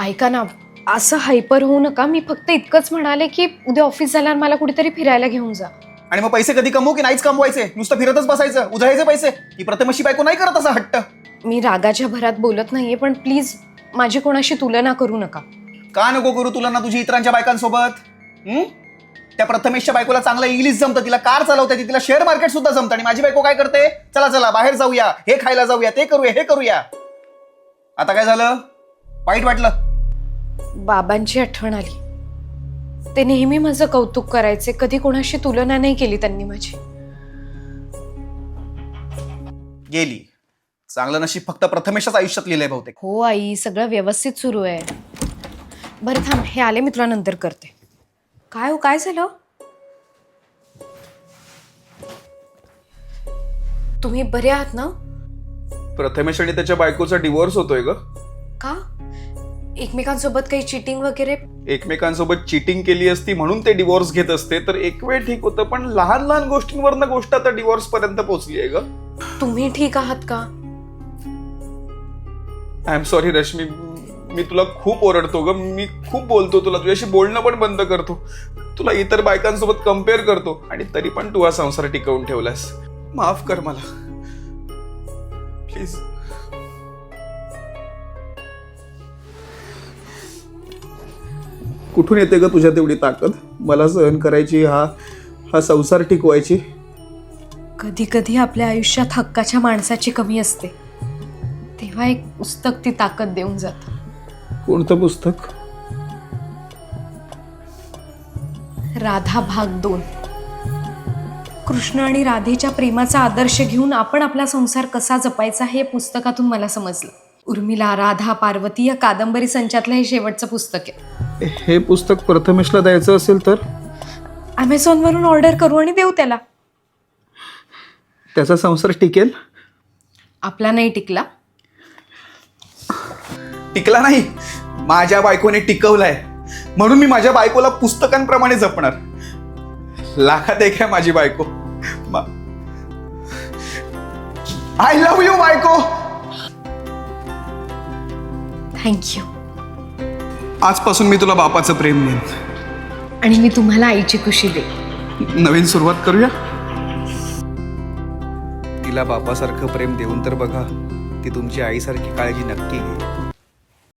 ऐका ना, असं हायपर होऊ नका. मी फक्त इतकंच म्हणाले की उद्या ऑफिस झाल्यावर मला कुठेतरी फिरायला घेऊन जा. आणि मग पैसे कधी कमवू की नाहीच कमवायचे, नुसतं फिरतच बसायचं, उधळायचे पैसे? ही प्रथमेशची बायको नाही करत असा हट्ट. मी रागाच्या भरात बोलत नाहीये, पण प्लीज माझी कोणाशी तुलना करू नका. का नको करू तुला ना तुझी इतरांच्या बायकांसोबत? त्या प्रथमेशच्या बायकोला चांगलं इंग्लिश जमतं, तिला कार चालवता येते, तिला शेअर मार्केट सुद्धा जमतं. आणि माझी बायको काय करते? चला चला बाहेर जाऊया, हे खायला जाऊया, ते करूया, हे करूया. आता काय झालं? वाईट वाटलं? बाबांची आठवण आली. ते नेहमी माझं कौतुक करायचे, कधी कोणाशी तुलना नाही केली त्यांनी माझी. गेली. चांगलं नशीब फक्त प्रथमेशच आयुष्यात लिहिलंय बहुतेक. हो आई, सगळं व्यवस्थित सुरू आहे. बरं थांब, हे आले, मी तुला नंतर करते. काय हो, काय झालं? तुम्ही बरे आहात ना? प्रथमेश आणि त्याच्या बायकोचा डिवोर्स होतोय ग. का? एकमेकांसोबत काही चिटिंग वगैरे? एकमेकांसोबत चिटिंग केली असती म्हणून ते डिवोर्स घेत असते तर एक वेळ ठीक होतं, पण लहान लहान गोष्टींवरनं गोष्ट आता डिवोर्स पर्यंत पोहोचली आहे ग. तुम्ही ठीक आहात का? आय एम सॉरी रश्मी, मी तुला खूप ओरडतो ग. मी खूप बोलतो तुला, तुझ्याशी बोलणं पण बंद करतो, तुला इतर बायकांसोबत कम्पेअर करतो, आणि तरी पण तू हा संसार टिकवून ठेवलास. माफ कर मला प्लीज. कुठून येते ग तुझ्या तेवढी ताकद मला सहन करायची, हा संसार टिकवायची? कधी कधी आपल्या आयुष्यात हक्काच्या माणसाची कमी असते, तेव्हा एक पुस्तक ती ताकद देऊन जात. कोणतं पुस्तक? राधा भाग 2. कृष्ण आणि राधेच्या प्रेमाचा आदर्श घेऊन आपण आपला संसार कसा जपायचा हे पुस्तकातून मला समजलं. उर्मिला, राधा, पार्वती या कादंबरी संचातलं हे शेवटचं पुस्तक आहे. हे पुस्तक प्रथमेशला द्यायचं असेल तर अमेझॉनवरून ऑर्डर करू आणि देऊ त्याला. त्याचा संसार टिकेल? आपला नाही टिकला. टिकला नाही, माझ्या बायकोने टिकवलाय, म्हणून मी माझ्या बायकोला पुस्तकांप्रमाणे जपणार. लाखात एक आहे माझी बायको. आय लव्ह यू बायको. थँक्यू. आजपासून मी तुला बापाचं प्रेम देईन. आणि मी तुम्हाला आईची खुशी देईन. नवीन सुरुवात करूया. तिला बापासारखं प्रेम देऊन तर बघा, ती तुमची आईसारखी काळजी नक्की घेईल.